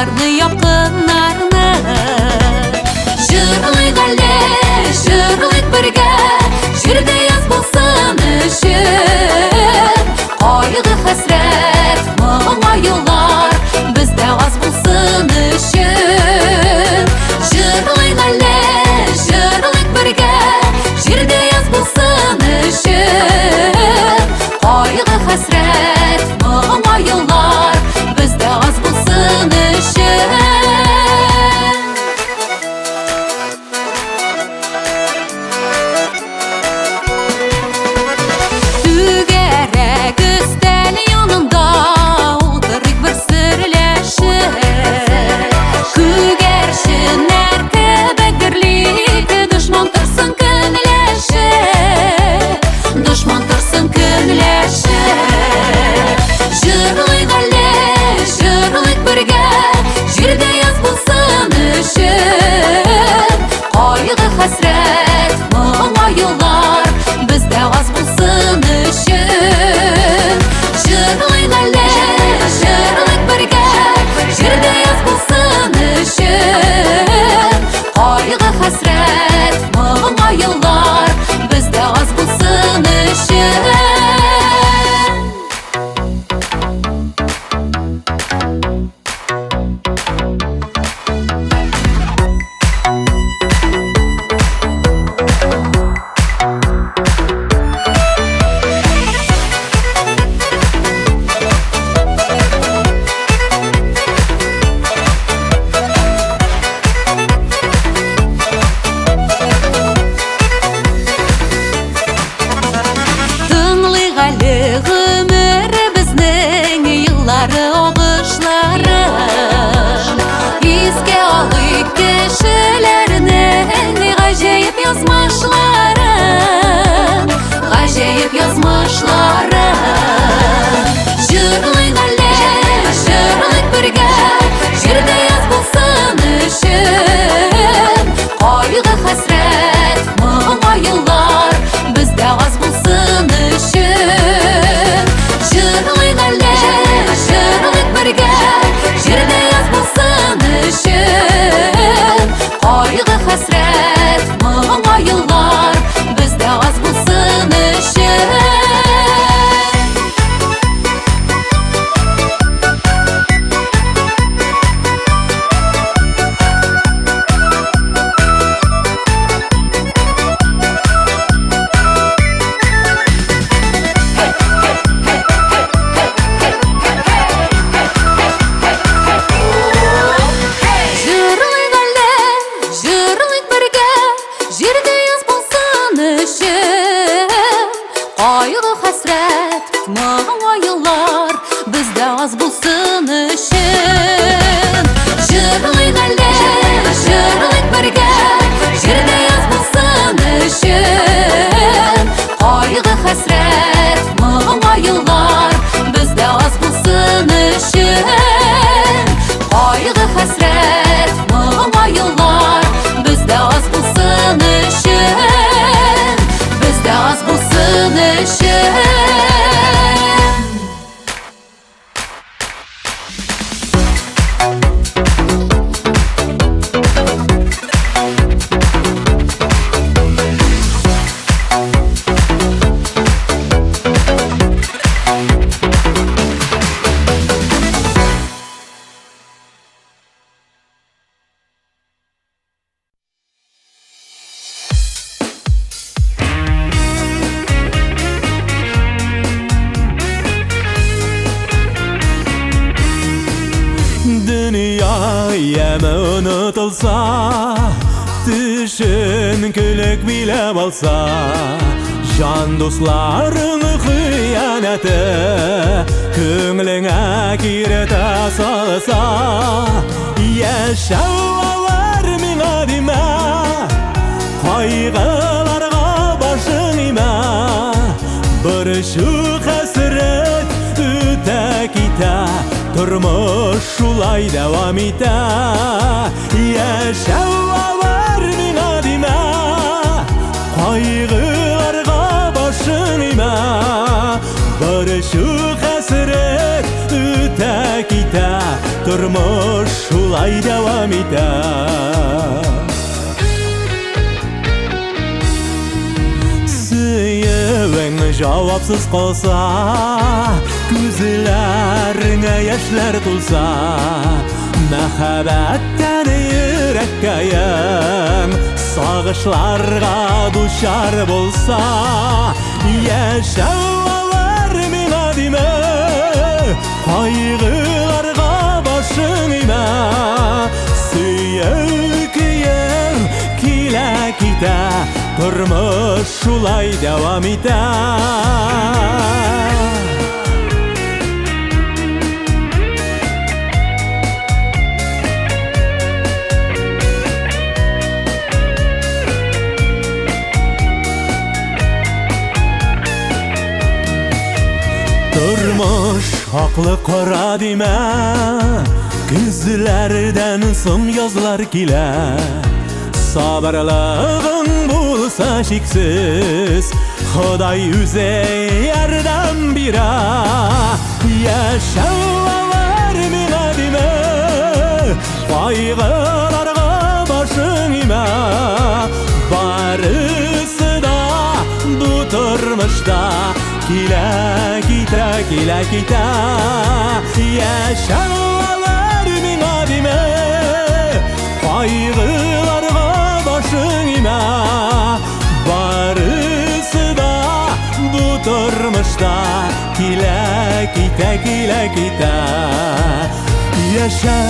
Дусларны, якыннарны жырлыйк әле, жырлыйк бергә, җирдә яз булсын өчен. Кайгы хәсрәт, моңаюлар бездә аз булсын өчен. Жырлыйк әле, жырлыйк бергә, җирдә яз булсын өчен. Кайгы хәсрәт, моңаюлар бездә аз булсын өчен. Түгәрәк өстәл янында утырыйк бер сөрләшеп, күгәрченнәр кебек гөрлик, дошман торсын көнләшеп, дошман торсын көнләшеп. Жырлыйк әле, жырлыйк бергә, җирдә яз булсын өчен. Кайгы хәсрәт, моңаюлар бездә аз булсын өчен. Жырлыйк әле, жырлыйк бергә, җирдә яз булсын өчен. Кайгы хәсрәт, моңаюлар бездә аз булсын өчен. Тыңлыйк әле гомеребезнең еллары агышларын, искә алыйк кешеләрнең гаҗәеп язмышларын, гаҗәеп язмышларын. Жырлыйк әле, жырлыйк бергә, җирдә яз булсын өчен. Кайгы хәсрәт, моңаюлар бездә аз булсын өчен. Жырлыйк әле, жырлыйк бергә, җирдә яз булсын өчен. Кайгы хәсрәт, моңаюлар бездә аз булсын өчен. Жырлыйк әле, жырлыйк бергә, җирдә яз булсын өчен. Кайгы хәсрәт, моңаюлар бездә аз булсын өчен. Жырлыйк әле, жырлыйк бергә, җирдә яз булсын өчен. Кайгы хәсрәт, моңаюлар бездә аз булсын өчен. Кайгы хәсрәт, моңаюлар бездә аз булсын өчен. Бездә аз булсын өчен. Dünya yeme unutulsa, düşün külük bile olsa, can dostların hıyaneti köngline kirete salsa. Yaşavar mine dime, kaygılarga başın ime, bir şu hasret üte gite. Turmuş şulay devam ite. Yaşavar mine dime, kaygılarga başın ime, bir şu hasret üte gite. Turmuş şulay devam eder. Süyüvün cevapsız kalsa, gözlerine yaşlar tulsa, mehabetten yürekkayım sağışlarga duşar bolsa, yaşavar mina dime, kaygılarga başın ime, süyüküyüm kile kite, turmuş şulay devam eder. Durmuş haklı kara dime, gözlerden sımyazlar kile, sabırlığın bulsa şiksiz, Xuday yüze yerden bire, yaşavar mina dime, kaygılarga başın ime, barısı da bu turmuşta kile kite, kile kite, yaşavar mina dime, kaygılarga başın ime, barısı da bu turmuşta kile kite, kile kite, yaşa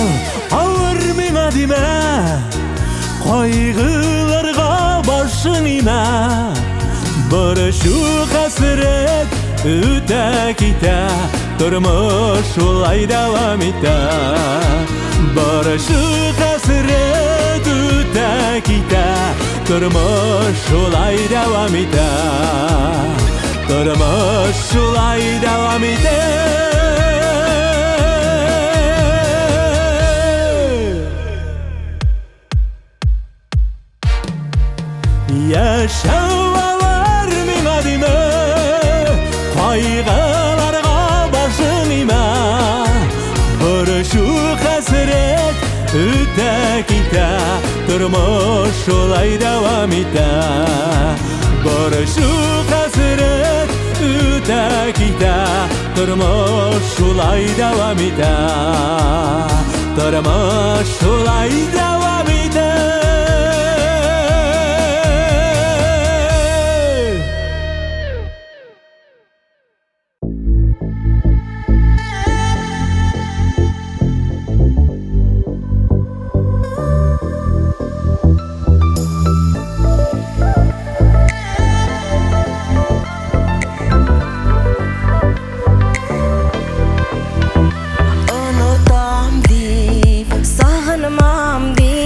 ağır mina dime, kaygılarga başın ime, bir şu hasret öte kite, turmuş şulay devam eder. Bir şu hasret öte kite, turmuş şulay devam eder. Turmuş şulay devam eder. Yaşavar mina dime, kaygılarga başın ime, bir şu hasret öte kite, turmuş şulay devam eder. Bir şu hasret öte kite, turmuş şulay devam eder. Turmuş şulay devam eder. Unutam deyip, sağınmam deyip,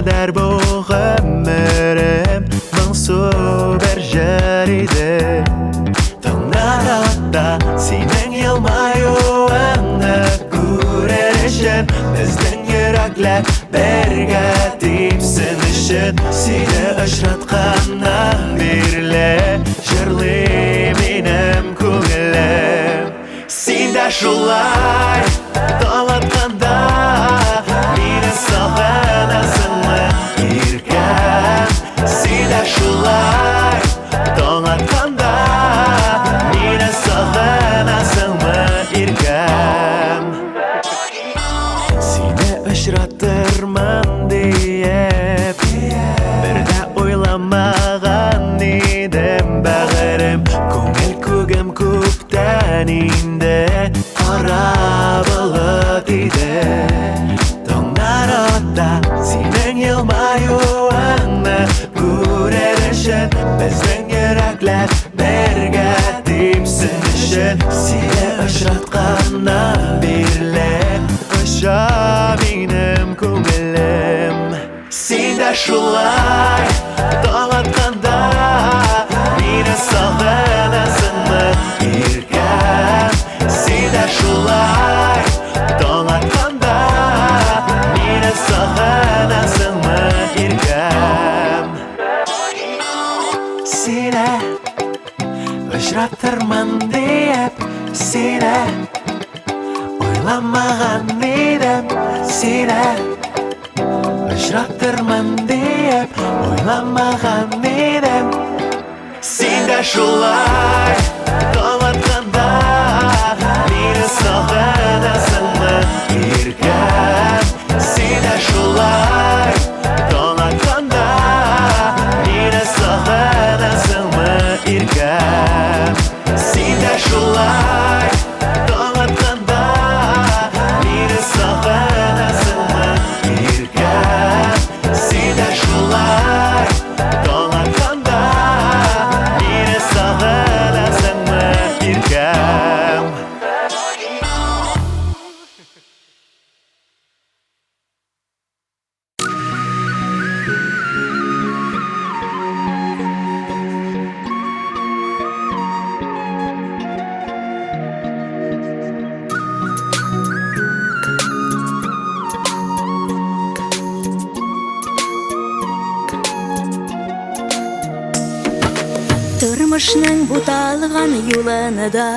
kadar bu ömrüm Mansur berjeride Tonlarda senin yılmayuğunu Gurerişin bizden yürekler Berge dipsin işin Seni ışratkandan birle Jırlı benim kuglim Sen de şulay Dağlatkanda Meni sağınasın mı irken Sen de şulay Dağlatkanda Meni sağınasın mı irken Seni ışrattırman deyip Bir de oylamagan idim Bağırım Көңіл көгім көптен indi Қара бұлыт еді Тоңдар отта Сенің елмаюыңны көрер үшін Біздің жүректер бірге тимсін үшін Сені ұшыратқаннан берлі Ұша менің көңілім Сен де шулай Дағатқанда Meni sağınasın mı irken Sen de şulay Dağlatkanda Meni sağınasın mı irken Seni ışrattırman deyip Seni oylamagan idim Seni ışrattırman deyip Oylamagan idim Sen de şulay Dağlatkanda Meni sağınasın mı irken Sen de şulay Dağlatkanda Meni sağınasın mı irken Sen de şulay Dağlatkanda Meni sağınasın mı irken Sen de şulay Dağlatkanda Meni sağınasın mı irken Turmushning butalgan yo'linida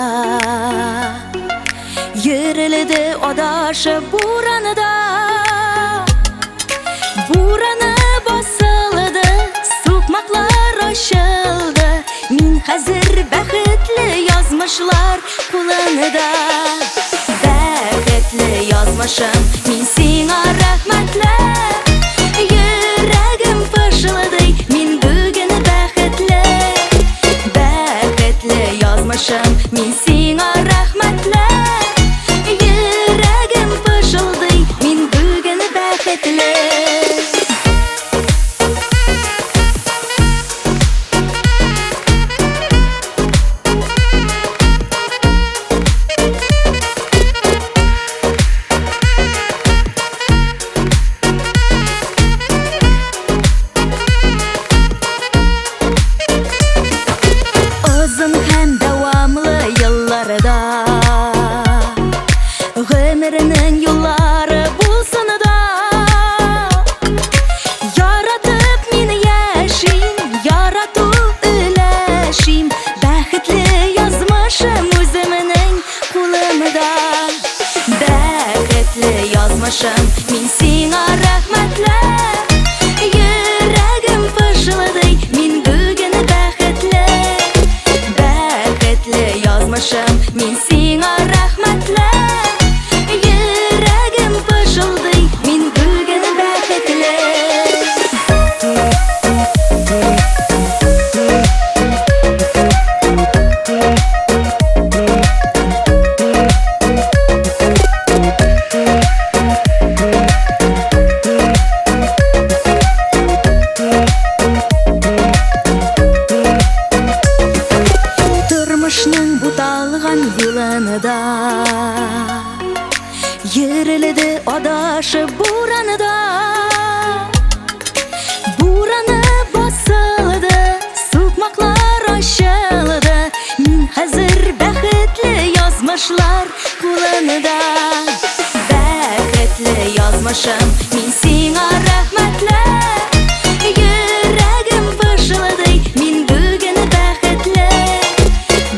Yurildi adashib bo'ronida Bo'roni bosildi, so'qmoqlar ochildi Men hozir baxtli yozmishlar qo'linida Baxtli yozmishim men senga rahmatlar Yuragim poshildi men bugun baxtli Yazmışım men senga rahmatlar Yuragim poshildi men bugun baxtli ягымда. Бәхетле язмышым, мин сиңа рәхмәтле. Йөрәгем пышылдый, мин бүген бәхетле.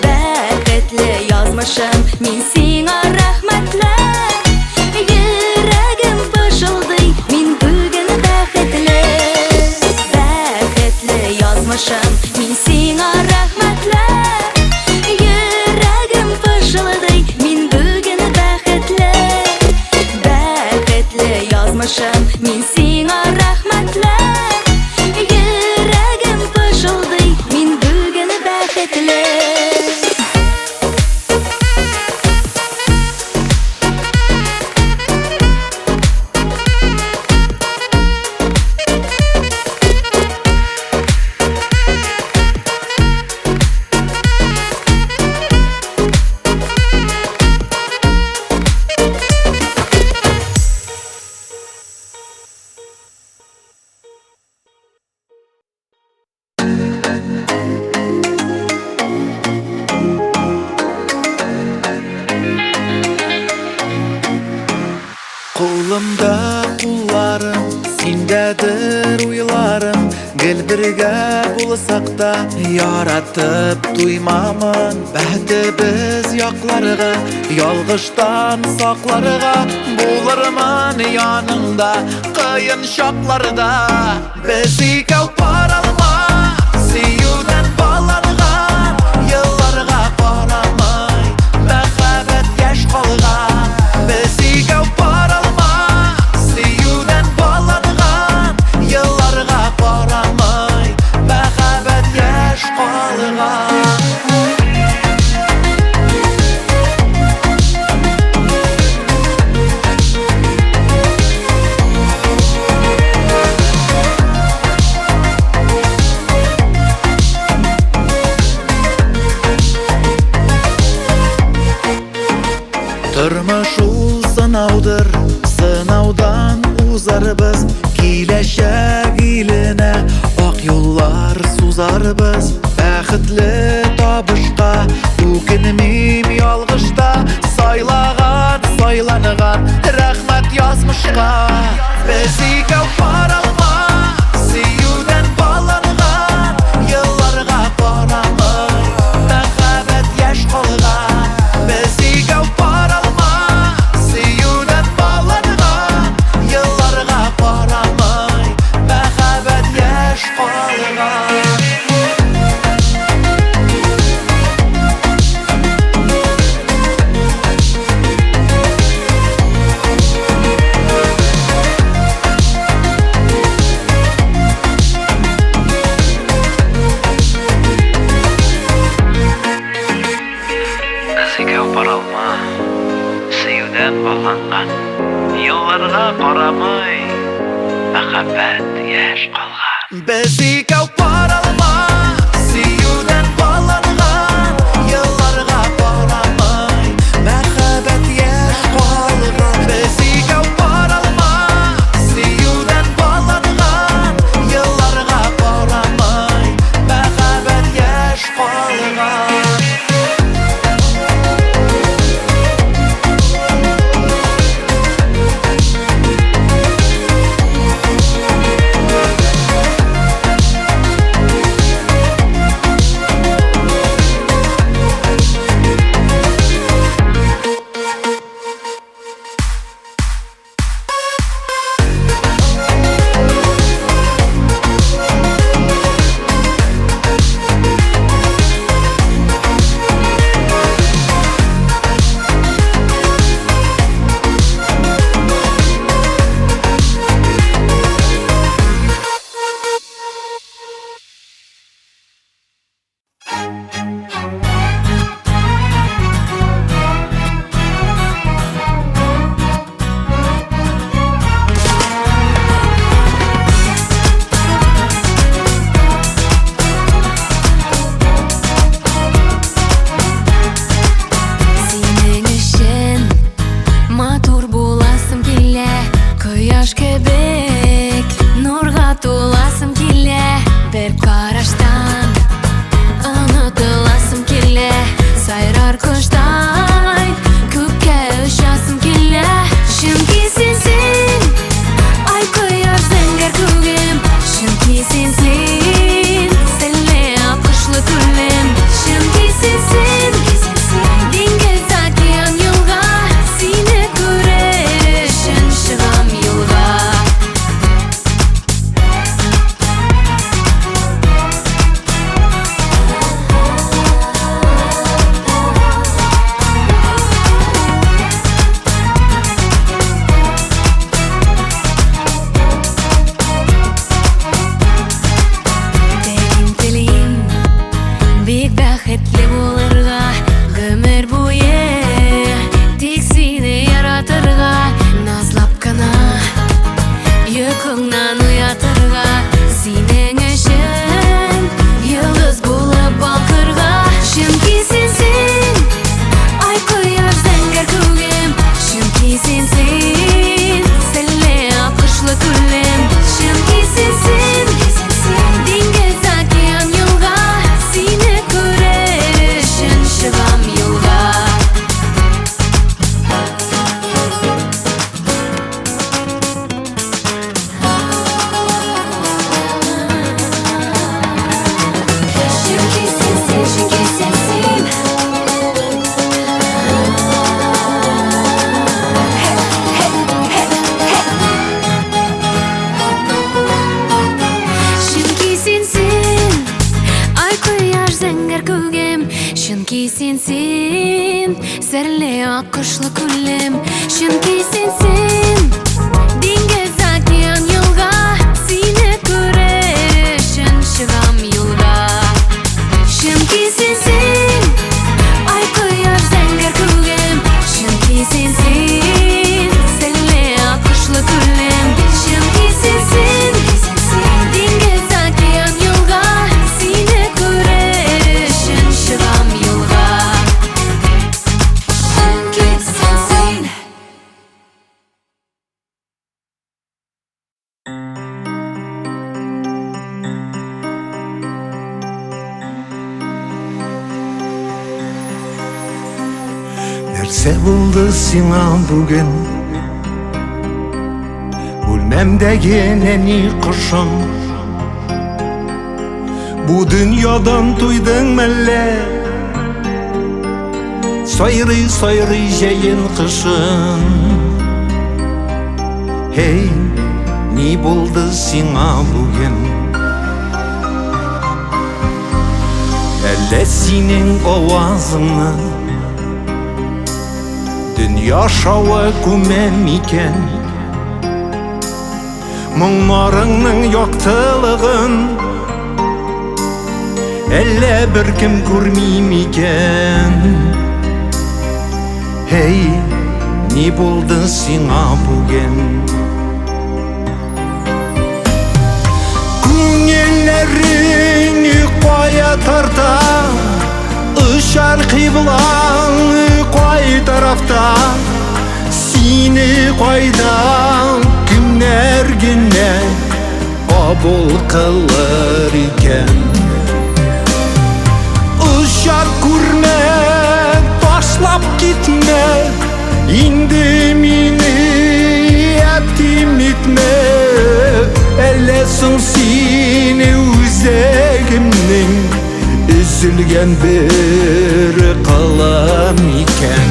Бәхетле язмышым, мин сиңа рәхмәтле. Йөрәгем пышылдый, мин бүген бәхетле. Бәхетле язмышым, мин сиңа рәхмәтле. Йөрәгем пышылдый, мин бүген бәхетле. Бәхетле язмышым, мин сиңа рәхмәтле. Йөрәгем пышылдый, мин бүген бәхетле. Қолымда қолларым, сендәдір уйларым. Гел бірге болсақ та яратып туймамын. Бәхтебез якларга, ялгыштан сакларга. Булырмын яныңда, кыйын шакларда. Без икәү паралма, сөюдән баланган. Елларга карамай, мәхәббәт яшь калган. Без икәү паралма, сөюдән баланган. Елларга карамай, мәхәббәт яшь калган. Тормыш ул сынаудыр, сынаудан узарбыз. Киләчәк иленә ак юллар сузарбыз. Бәхетле табышка үкенмим ялгышта. Сайлаган, сайланган рәхмәт язмышка. Без икәү паралма, сөюдән баланган. Елларга карамай, мәхәббәт яшь калган. Без икәү паралма, сөюдән баланган. Елларга карамай, мәхәббәт яшь калган. Без икәү паралма, сөюдән баланган. Елларга карамай, мәхәббәт яшь калган. Без икәү паралма, сөюдән баланган. Елларга карамай, мәхәббәт яшь калган. Без икәү паралма, сөюдән баланган. Елларга карамай, мәхәббәт яшь калган. Senle akışlı küllüm Çünkü sensin Deniz okyan yolga Seni görer üçün çıgam yolga Бик бәхетле булырга гомер буе Тик сине яратырга назлап кына Йокыңнан уятырга синең өчен Йолдыз булып балкырга Чөнки сенсин ай кояш зәңгәр күгем Чөнки сенсин сәлле акышлы күлем Чөнки сенсин Диңгез океан юлга Сине күрер үшін чыгам юлга Чөнки сенсин, чөнки сенсин Чөнки сенсин ай кояш зәңгәр күгем Чөнки сенсин сәрле акышлы күлем Чөнки сенсин диңгез океан юлга Сине күрер үшін чыгам юлга Чөнки сенсин ай кояш зәңгәр күгем Чөнки сенсин сәрле акышлы күлем Чөнки сенсин диңгез океан юлга Сине күрер үшін чыгам юлга Чөнки сенсин Нәрсе булды сиңа бүген Бүлмәмдәге нәни кошым Бу дөньядан туйдың мәллә Сайрый-сайрый җәен кышын Hey, ни булды сиңа бүген Әллә синең авазыңны Dünya şavı күмәм икән Моңнарыңның яктылыгын Әллә беркем күрмим икән Hey, ни булды сиңа бүген Күңелләрең кая тарта Ышар кыйблаң кай тарафта Сине кайда кемнәр генә кабул кылыр икән Ышар күрмә, ташлап китмә Инде мине ятим итмә Әллә соң сине үзәгемнең Üzülgen bir kalam iken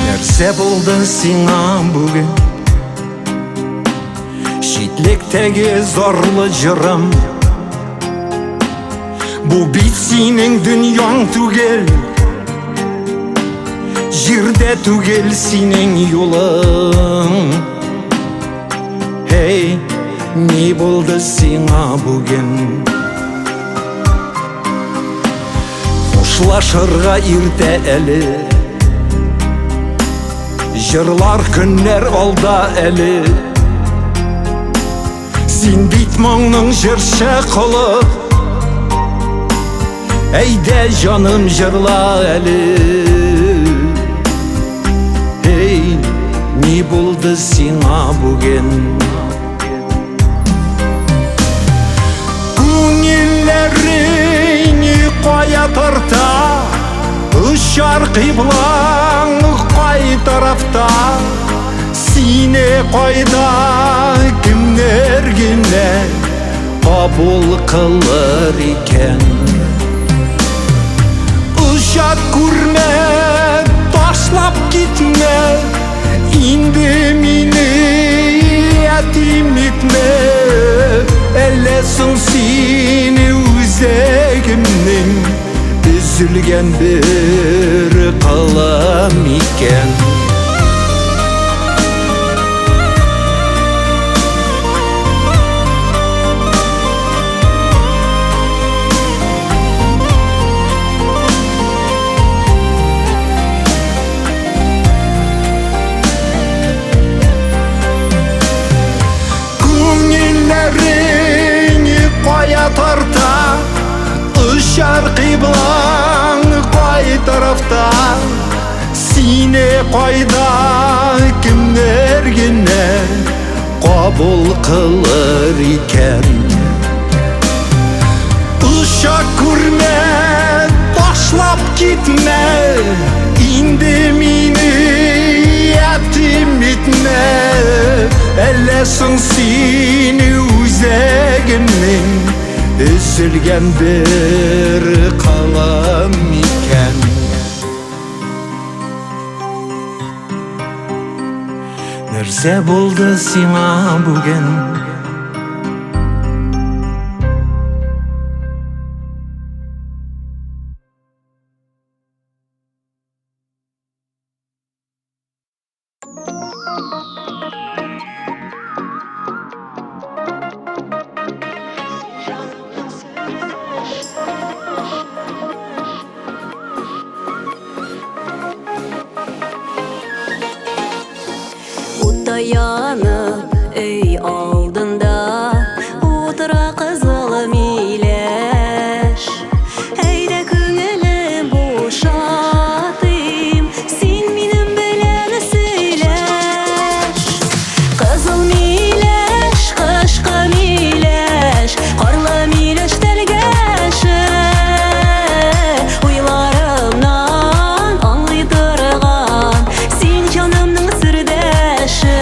Нәрсе булды сиңа бүген Шитлектәге зарлы җырым Бу бит синең дөньяң түгел Җирдә түгел синең юлың Hey, ни булды сиңа бүген Хушлашырга иртә әле Җырлар көннәр алда әле Син бит моңның җырчы кылы Әйдә җаным җырла әле Hey, ни булды сиңа бүген koya tarta Uşar kıblan koy tarafta Sine koyda kimler gine Kabul kılır iken Uşak kurme taşlap gitme İndi mini yetim etme Ellesin seni üzegimnin Üzülgen bir kalam iken Günlerini koya tarta Işar kıblan koy tarafta Sine koyda kimler yine Kabul kılır iken Uşak kurme taşlap gitme İndi mini yetim etme Ellesin seni üzegimnin Üzülgen bir kalam iken Nerse buldu sina bugün Dayanıp ey aldında Otura kızıl mileş Heyre köngülüm boşatayım Sen benim beleni söyleş Kızıl mileş, kışkı mileş Karlı mileş delgeşi Uylarımdan anlaytırgan Sen canımның sirdeşi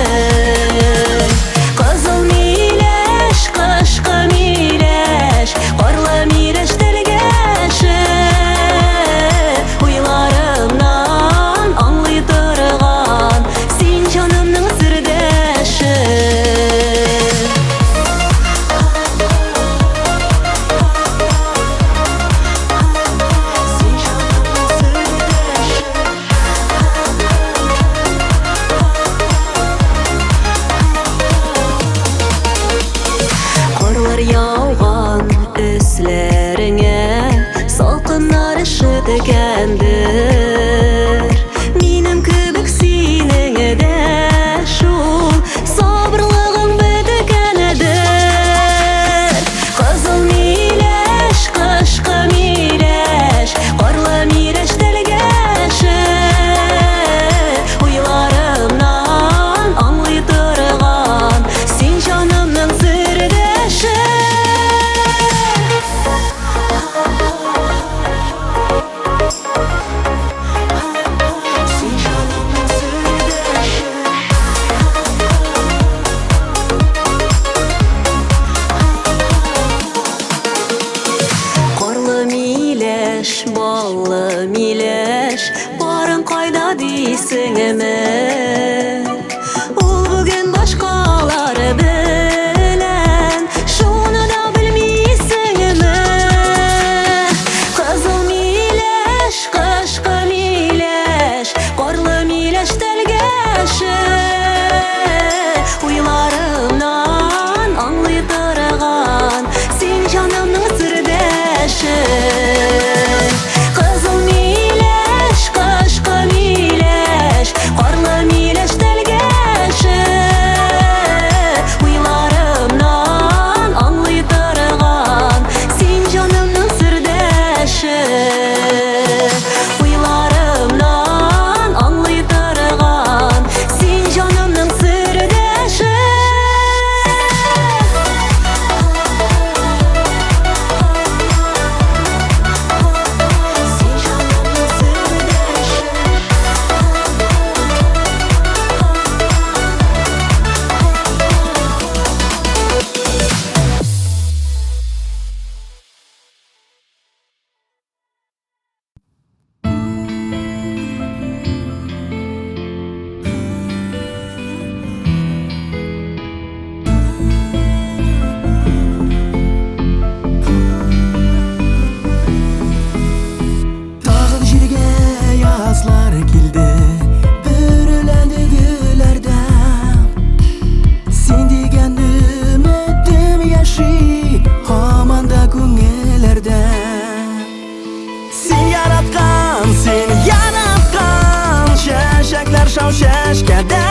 Şeşekler şav şeşkede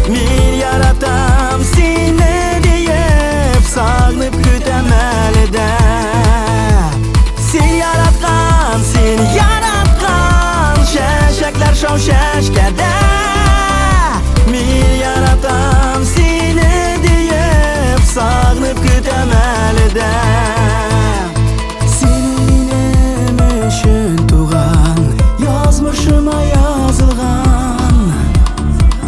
Min yaratam seni deyip Sağlıp kütemelde Sen yaratkan, sen yaratkan Şeşekler şav şeşkede Min yaratam seni deyip Sağlıp kütemelde Senin için tuğan Yazmışıma yazılgan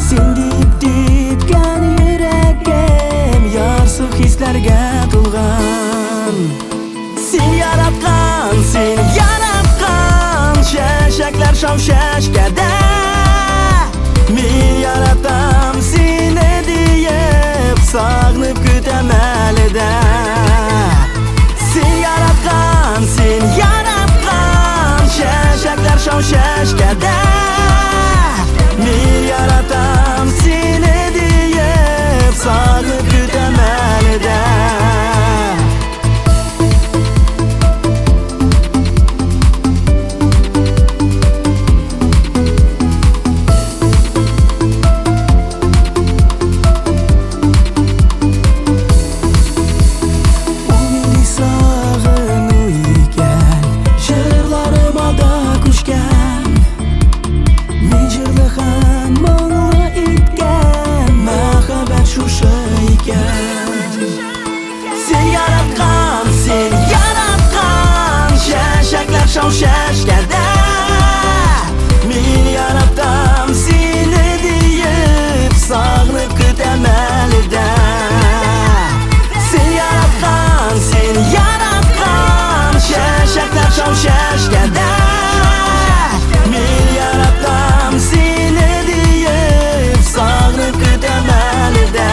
Sen deyip deyipken yüreğim Yarsık hislerge tulgan Sen yaratkan, sen yaratkan Şeşekler şav şeşkede Min yaratam seni deyip Sağlıp kütemelde Sen yaratkan, sen yaratkan Şeşekler şav şeşkede Min yaratam seni deyip Sağlıp kütemelde Sen yaratkan, sen yaratkan Şeşekler şav şeşkede Min yaratam seni deyip Sağlıp kütemelde Sen yaratkan, sen yaratkan Şeşekler şav şeşkede Min yaratam seni deyip Sağlıp kütemelde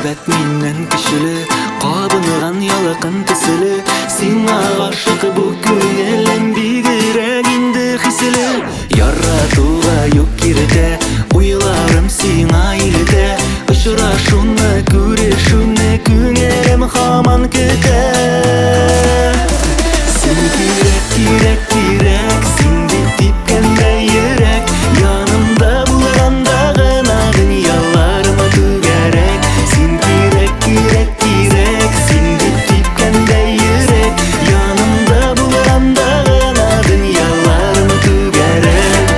Мәхәббәт миннән көчле, кабынган ялыкын төсле. Сиңа гашык бу күңелем бигрәк инде хисле. Яратуга юк киртә, уйларым сиңа илтә. Очрашуны, күрешүне күңелем һаман көтә. Син кирәк, кирәк, кирәк, син дип типкәндә йөрәк. Янымда булганда гына дөньяларым түгәрәк. Син кирәк, кирәк, кирәк, син дип типкәндә йөрәк. Янымда булганда гына дөньяларым түгәрәк.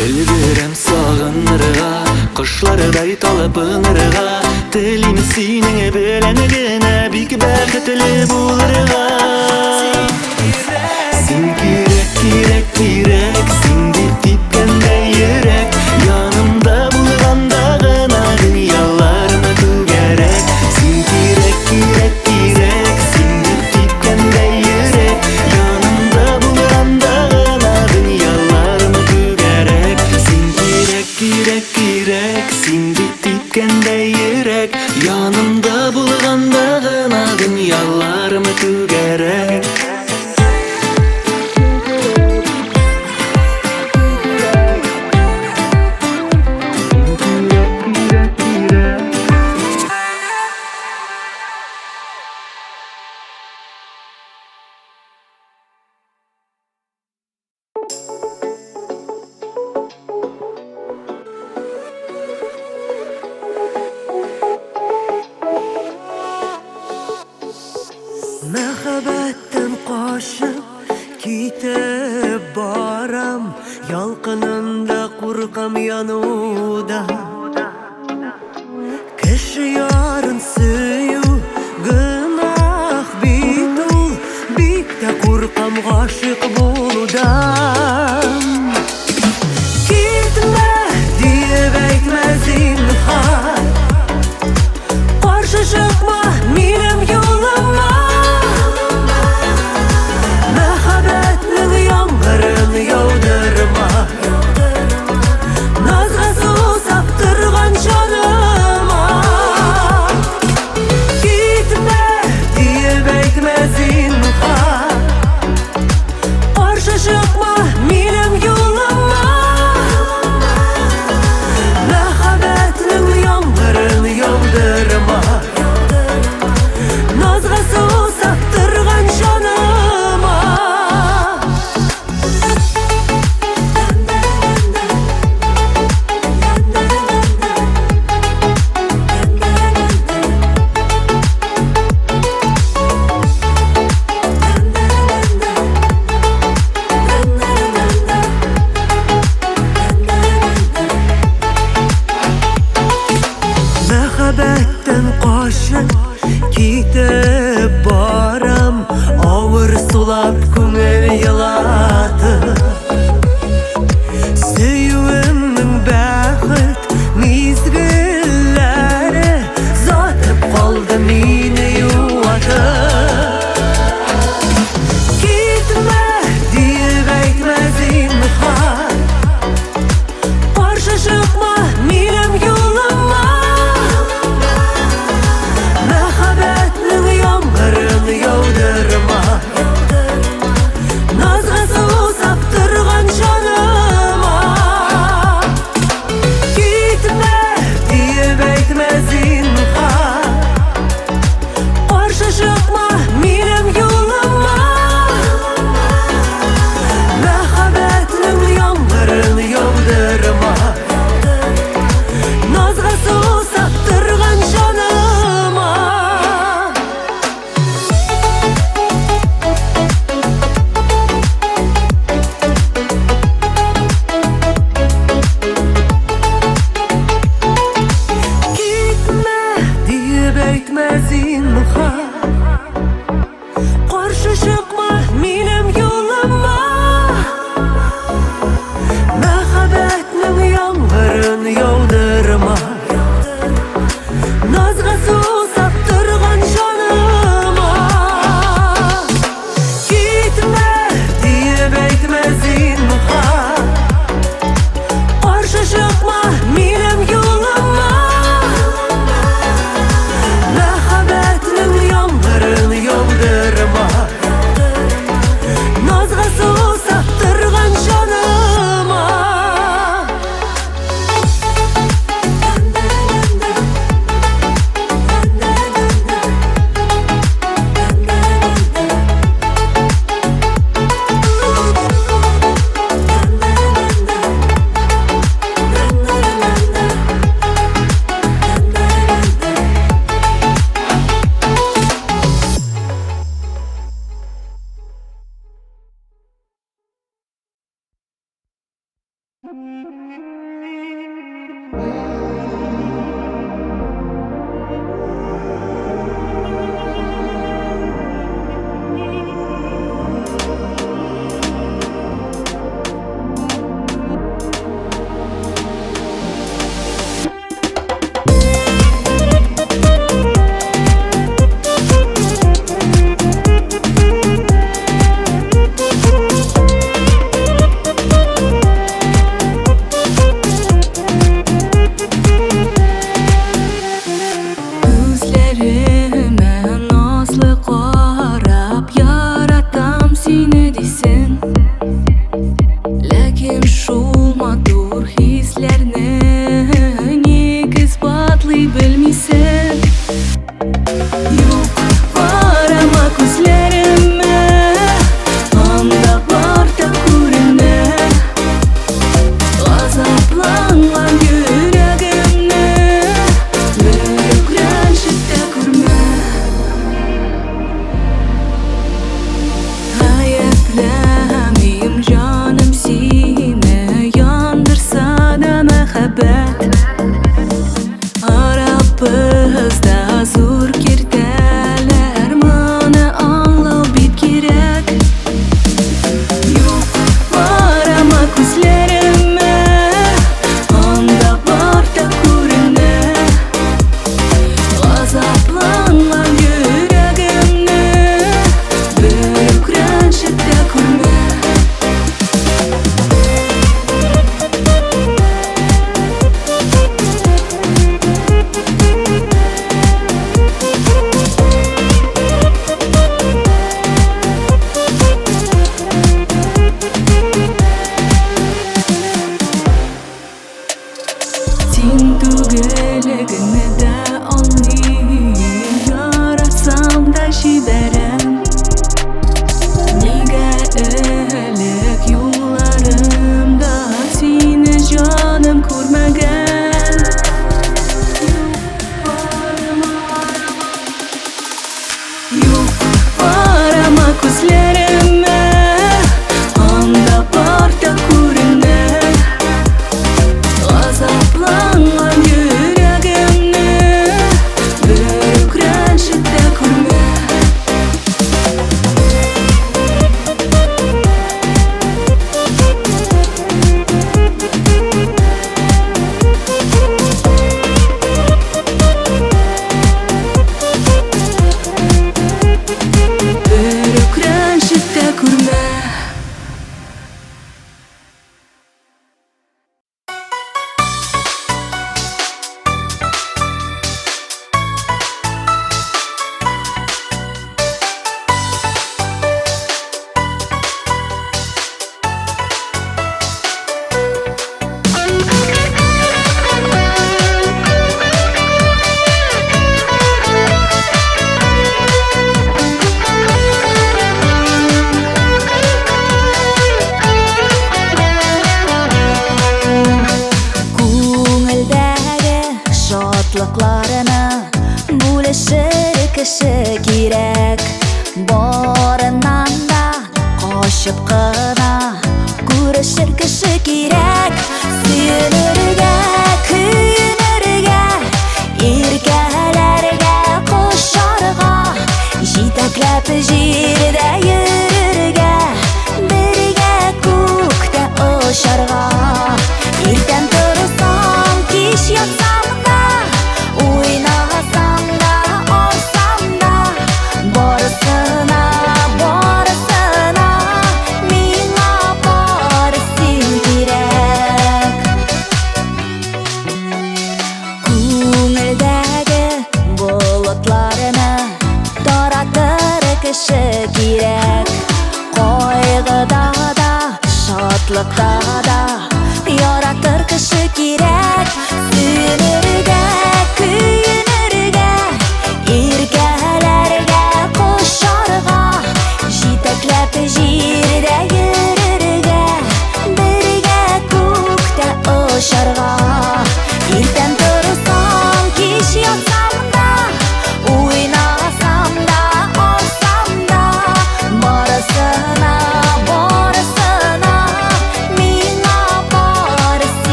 Өлгерәм сагынырга, кошлардай талпынырга. Телим синең белән генә бик бәхетле булырга. Син кирәк, кирәк, кирәк, син дип типкәндә йөрәк. Янымда булганда гына дөньяларым түгәрәк. Син кирәк, кирәк, кирәк, син дип типкәндә йөрәк. Янымда булганда гына дөньяларым түгәрәк. Син кирәк, кирәк, кирәк, син дип типкәндә йөрәк. Янымда булганда гына дөньяларым түгәрәк. Мәхәббәттән качып китеп барам, ялкынында куркам януда. Кеше ярын сөю гөнаһ бит ул, бик тә куркам гашык булудан. Китмә диеп әйтмә зинһар, каршы чыкма минем юлыма. Мәхәббәтнең яңгырын яудырма, назга сусап торган җаныма.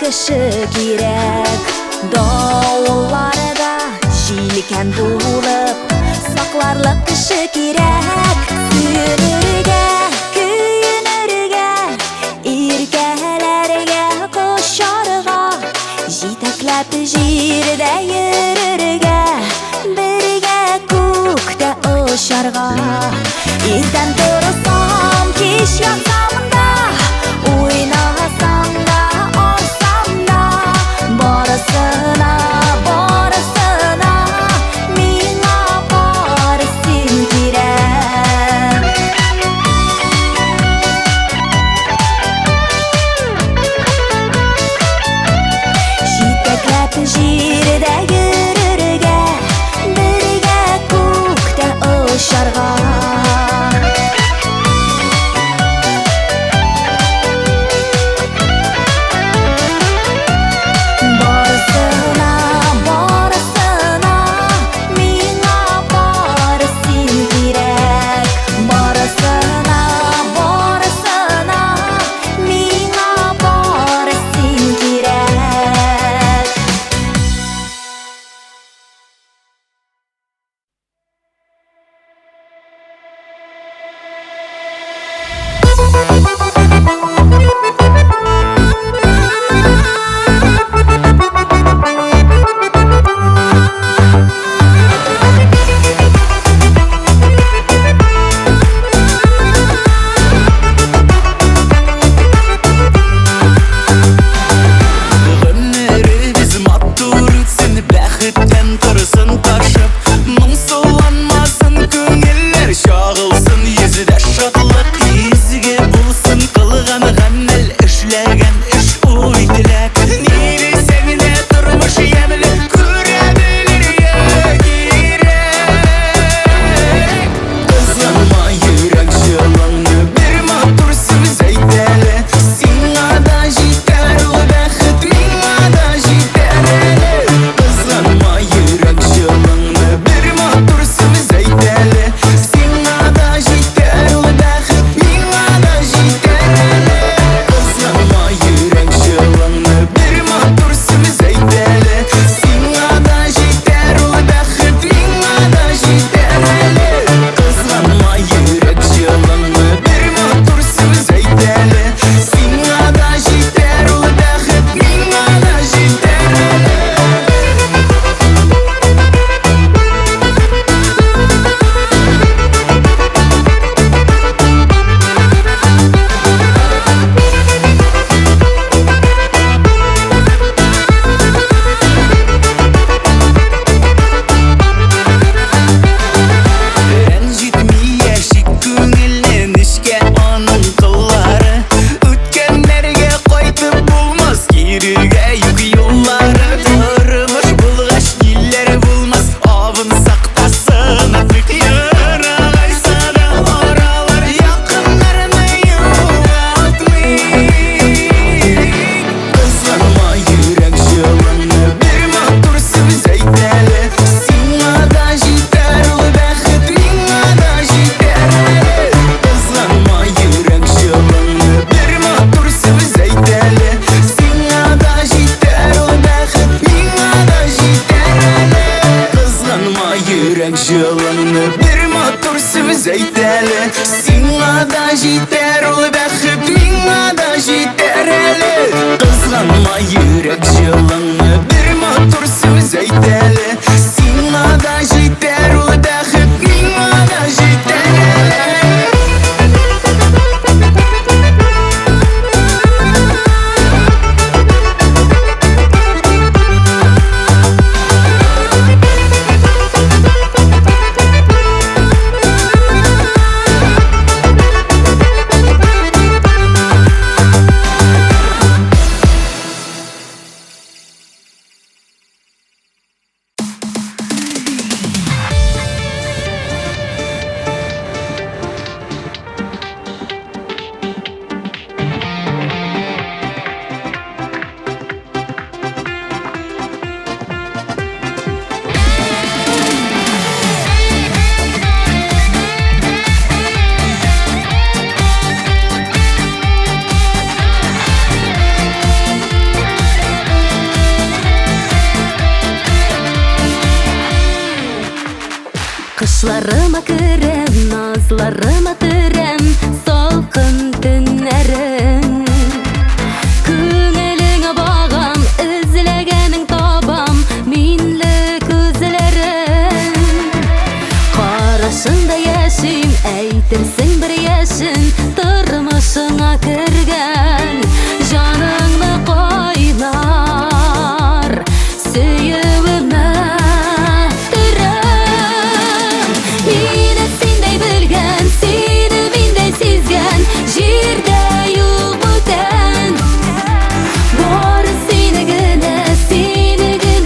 кеше кирәк. Давылларда җилкән булып сакларлык кеше кирәк. Сөенергә, көенергә, иркәләргә, кошарга, җитәкләп җирдә йөрергә, бергә күктә очарга. Иртән торсам, кич ятсам да, уйнасам да, алсам да, барысына, барысына миңа бары син кирәк. Җитәкләп җирдә йөрергә, бергә күктә очарга. Барысына, барысына миңа бары син кирәк. Барысына, барысына миңа бары син кирәк. Гомеребез матур үтсен, бәхеттән торсын ташып, моңсуланмасын күңелләр, чагылсын йөзедә шатлык, изге булсын кылган гамәл, эшләгән эш уй теләк. Ни дисәң дә тормыш ямьле, күрә белергә кирәк. Кызганма йөрәк җылыңны, бер матур сүз әйт әле, сиңа да җитәр ул бәхет, миңа да җитәр әле. Кызганма йөрәк җылыңны, бер матур сүз әйт әле, сиңа да җитәр ул бәхет, миңа да җитәр әле. Кызганма йөрәк җылыңны, бер матур сүз әйт әле, сиңа да җитәр ул бәхет, миңа да җитәр әле. Кызганма йөрәк җылыңны, бер матур сүз әйт әле, сиңа да җитәр ул бәхет, миңа да җитәр әле. Рәнҗитми яши күңелне нечкә аның кыллары, үткәннәргә кайтып булмас, кирегә юк юллары. Тормыш булгач ниләр булмас, авынсак та сынатмыйк, ерагайса да аралар, якыннарны югалтмыйк. Кызганма йөрәк җылыңны, бер матур сүз әйт әле, сиңа да җитәр ул бәхет, миңа да җитәр әле. Кызганма йөрәк җылыңны, бер матур сүз әйт әле, сиңа да җитәр ул бәхет, миңа да җитәр әле. Кызганма йөрәк җылыңны, бер матур сүз әйт әле, сиңа да җитәр ул бәхет, миңа да җитәр әле. Кызганма йөрәк җылыңны, бер матур сүз әйт әле, сиңа да җитәр ул бәхет, миңа да җитәр әле. Кышларыма керем, назларыма терем, салкын төннәрен. Күңелеңә багам, эзләгәнең табам, минле күзләрен. Карашыңда яшим, әйтерсең бер яшен, тормышыңа кергән. Җаныңны кайнар, сөюемә төрәм. Мине синдәй белгән, сине миндәй сизгән, җирдә юк бүтән. Бары сине генә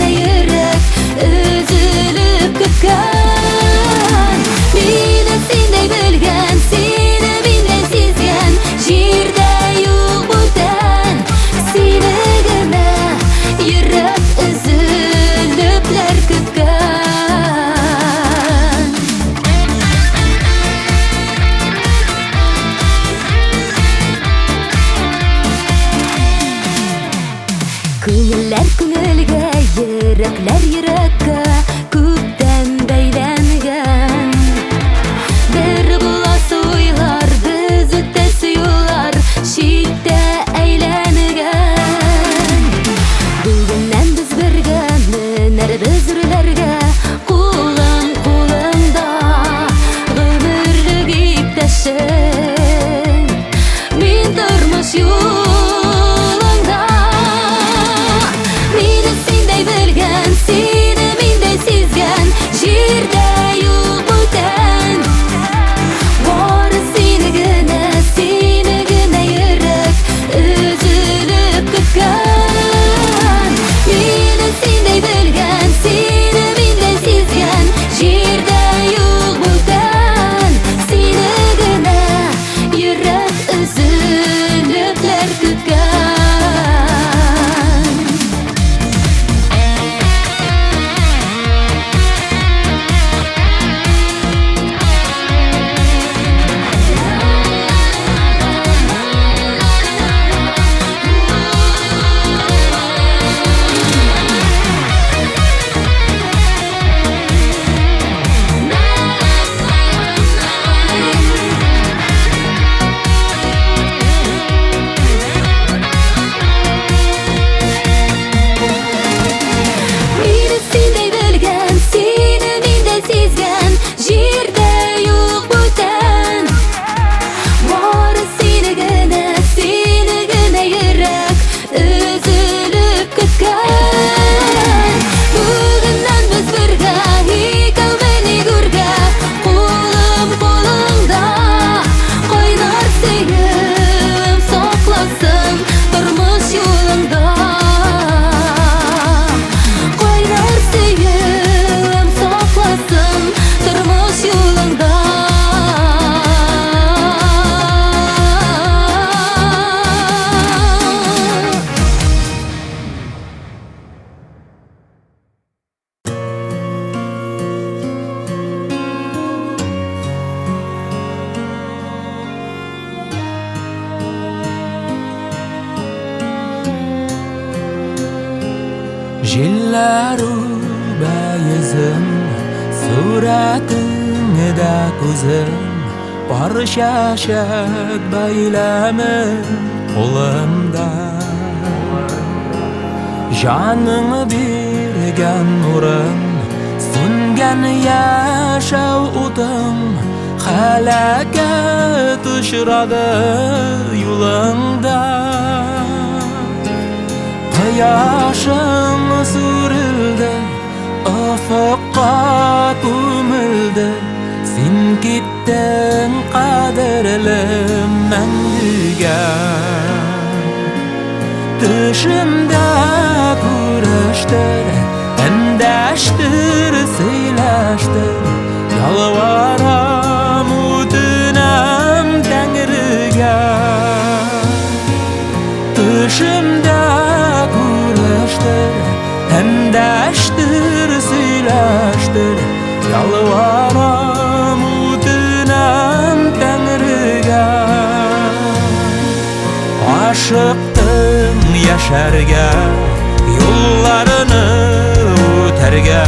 йөрәк өзелеп көткән. Мине синдәй белгән, сине миндәй сизгән, җирдә юк бүтән. Сине генә йөрәк өзелепләр көткән. Күңелләр күңелгә, йөрәкләр йөрәккә күптән бәйләнгән. Бер буласы уйлар, без үтәсе юллар читтә әйләнгән. Бүгеннән без бергә менәрбез үрләргә, кулың кулыңда гомерлек иптәшем. Мин тормыш юлыңда. Мине синдәй белгән, сине миндәй сизгән, җирдә юк бүтән. Бары сине генә йөрәк өзелеп көткән. Мине синдәй белгән, сине миндәй сизгән, җирдә юк бүтән. Сине генә йөрәк өзелепләр көткән. Мине синдәй белгән, сине миндәй сизгән, җирдә юк бүтән. Бары сине генә йөрәк өзелеп көткән. Бүгеннән без бергә, икәүбене гүргә, кулым кулыңда. Кайнар сөюем сакласын тормыш юлыңда. Кайнар сөюем сакласын тормыш юлыңда. Jillaro bayizim, suratыңda күзім, бар шашак байламын қолымда. Жаныңы берген нұрым, сүнген яшау утым, халакат ұшырады юлыңда. Yaşım sürüldü, ufukka gömüldü. Sen gittin kaderlim мәңгіге. Düşümde күрештер, әндәштер, сөйләштер. Yalvarам үтінем Тәңірге. Düşümde әндәштер, сөйләштер. Yalvarам үтінем Тәңірге. Ашықтың яшәргә, юлларыны үтәргә,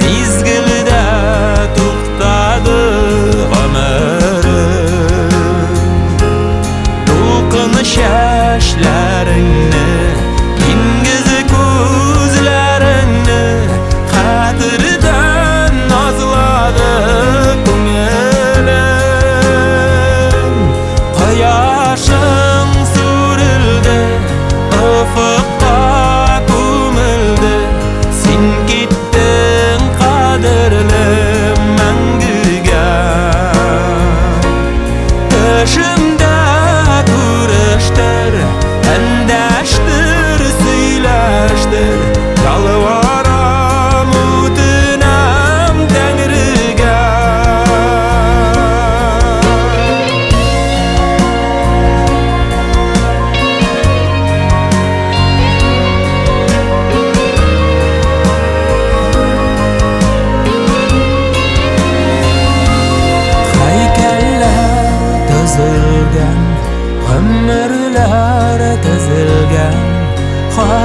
мизгілдә туқтап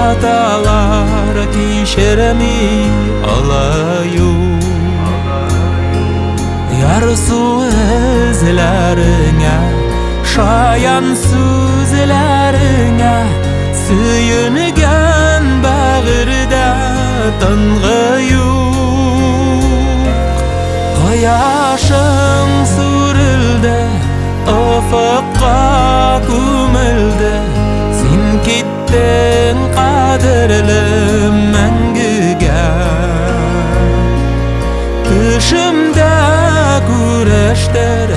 hatalar kişirmi alayu Yarsu izlerine şayan sözlerine Süyüngen bağırda tınğıyu Qayaşın sürüldü ufukka kumuldu Sen kettin qadırlı мәңгіге Düşümde güreştir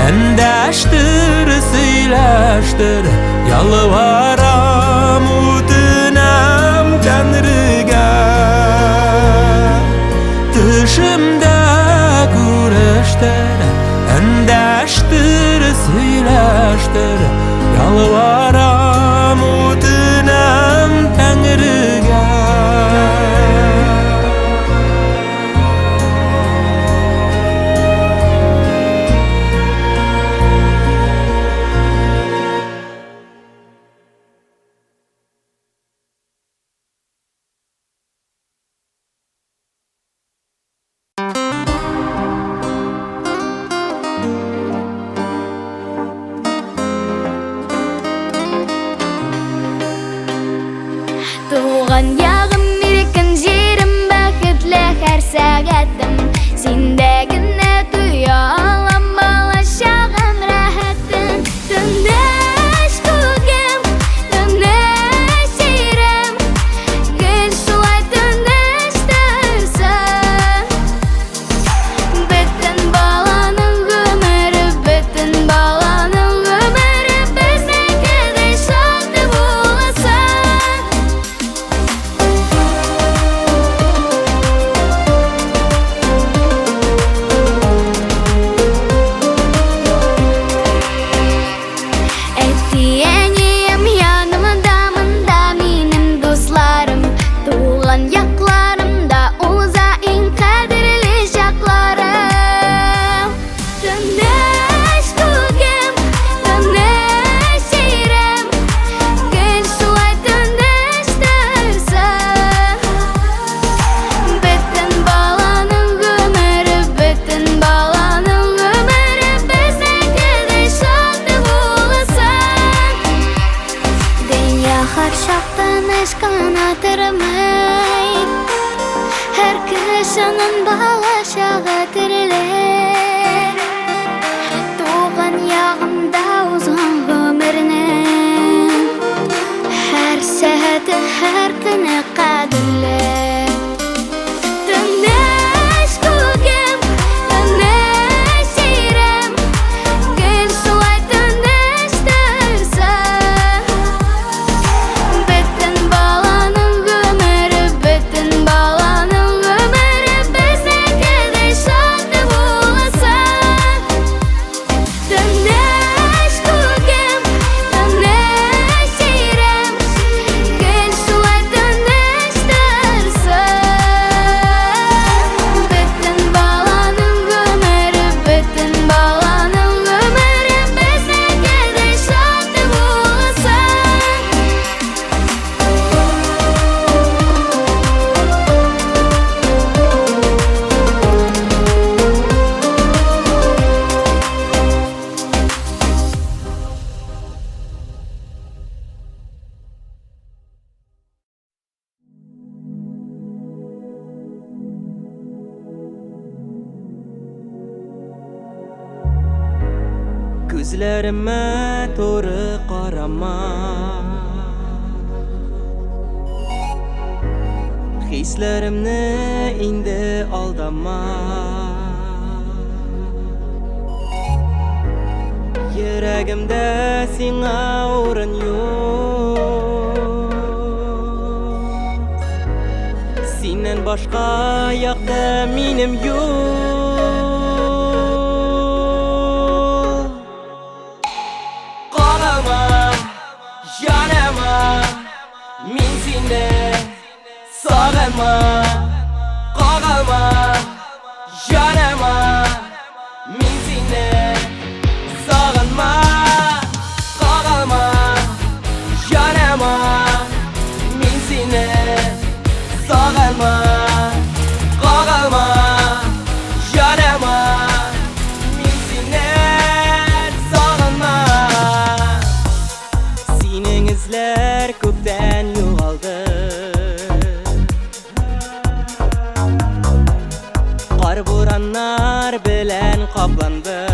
Endeştir, söyleştir Yalvaram utunam Tanrıga Düşümde güreştir Endeştir, söyleştir Yalvaram utunam Tanrıga Туған яғым еркін жерім бақытлы әр сағатым Сендегіне тұя алам бала шағым рахатын Түндеш көгім, түндеш жерім Гүл шулай түндеш тұрсын Бүтін баланың өмірі, бүтін баланың өмірі Біздікідей шақты боласын Әттиенем янымда мында менің достарым Туған яқларымда оза ең қадірлі жақларым Түндеш көгім, түндеш жерім Гүл шулай түндеш тұрсын Бүтін баланың өмірі, бүтін баланың өмірі Біздікідей шақты боласын Dünya har şaktın aşkına tırmay Her kişinin bala şağı tirilir Tuğan yağımda uzun ömrünün Her saati her günü qadırlı Түндеш көгім, түндеш жерім Гүл шулай түндеш тұрсын Бүтін баланың өмірі, бүтін баланың өмірі Біздікідей шақты боласын Түндеш көгім, түндеш жерім Гүл шулай түндеш тұрсын Бүтін баланың өмірі, бүтін баланың өмірі Біздікідей шақты боласын Gözlerime doğru qarama Hislerimni indi aldama Yüreğimde sana orun yok Senden başka yakta benim yok Qalama, yanama Min sende sağalma Qalama, yanama Min sende sağalma Qalama, yanama Min sende kaplandı.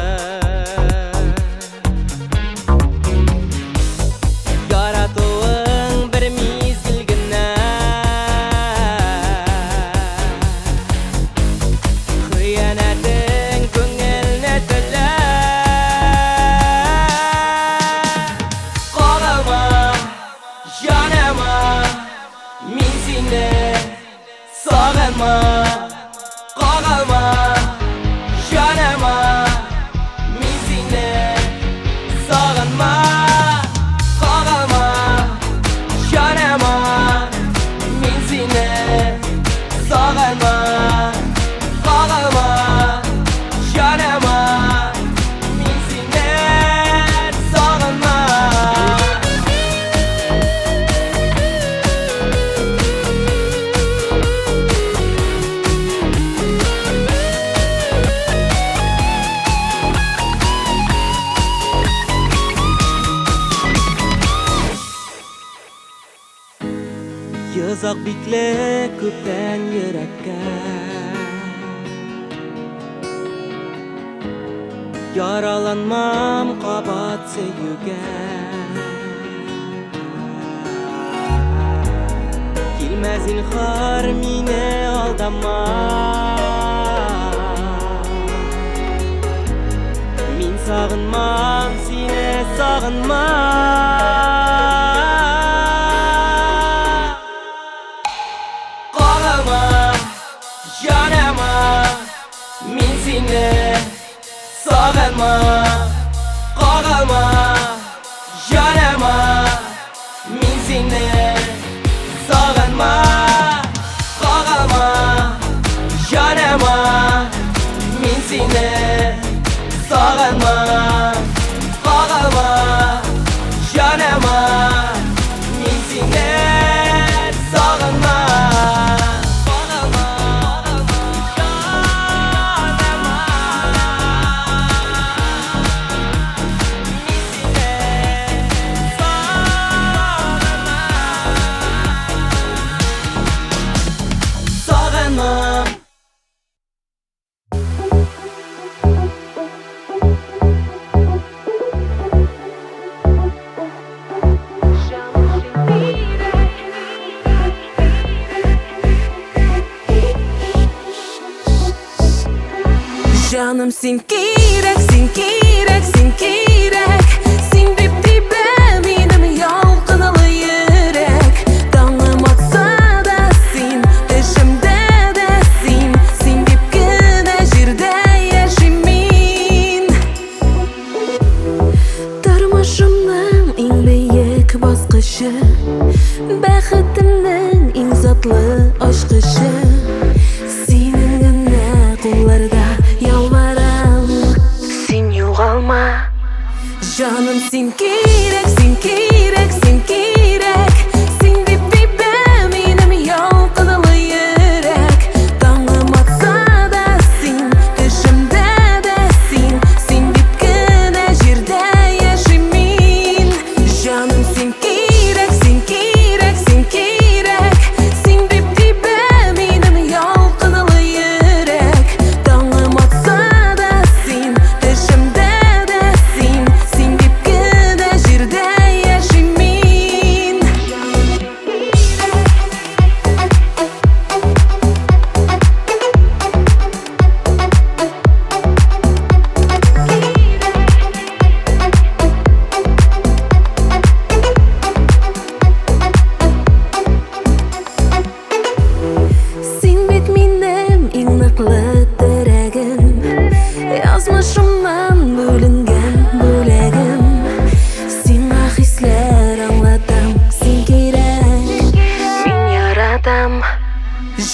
Yaratığın bir mizgilgine Hıyanetin көңіліне тілі Қолыма, жаныма Мен сені сағынма Қолыма, жаныма Мен сені сағынма Қолыма, жаныма Мен сені сағынма Қолыма, жаныма Мен сені сағынма Yazak bikle köpten yürekке Yaralanmam kabat sevgiye Kilmez inhar mine aldama Min sağınmam sine sağınmam Қолыма, жаныма Мен сені сағынма Қолыма, жаныма Мен сені сағынма Қолыма, жаныма Мен сені сағынма Қолыма, жаныма Мен сені сағынма Canım sen kirek, sen kirek, sen kirek Sen dip benim yalqınalı yürek Tanım atsa da sen, peşimde de sen Sen dip güne jirde yaşimin Tarmışımның en büyük basqışı Bəxtimның en zatlı aşkışı Senin gönne qollarda yalvaram Sen yo'qolma Canım sen kirek, sen kirek, sen kirek Sen dip benim yalqınalı yürek Tangım atsa da sen, peşimde de sen Sen dip güne jirde yaşimin Canım sen kirek, sen kirek, sen kirek Sen dip benim yalqınalı yürek Tangım atsa da sen, peşimde de sen Sen dip güne jirde yaşimin Sen bit benim en ныклы терәгем Язмышымнан бүленгән бүләгем Сиңа хисләр аңлатам, сен кирәк Мин яратам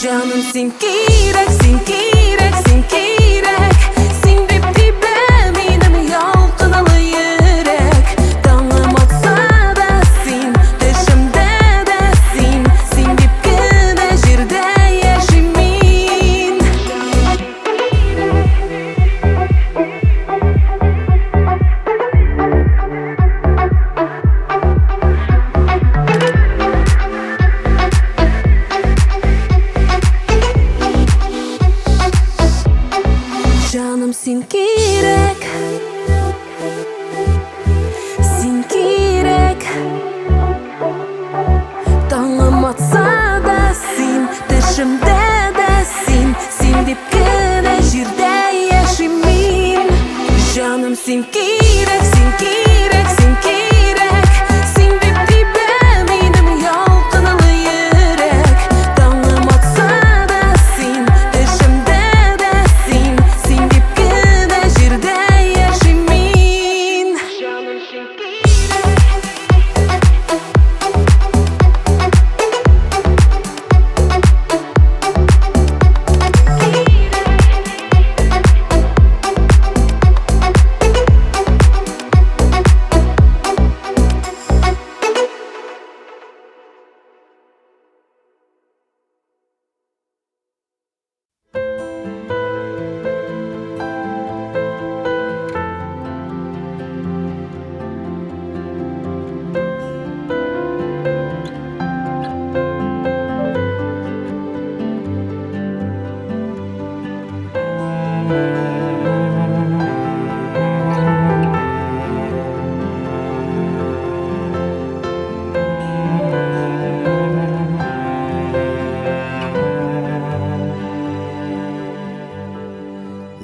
Жаным sen кирәк, sen кирәк, sen кирәк Сен дип benim yalqınalı yürek Tangым atsa da sen, peşimde de sen Sen dip güne jirde yaşimin кирәк. Син кирәк. Таңым атса да син, төшемдә дә син, син дип кенә җирдә яшим мин. Җаным, син кирәк, син кирәк, син кирәк. Син дип тибә минем ялкынлы йөрәк. Таңым атса да син, төшемдә дә син, син дип кенә җирдә яшим мин. Җаным, син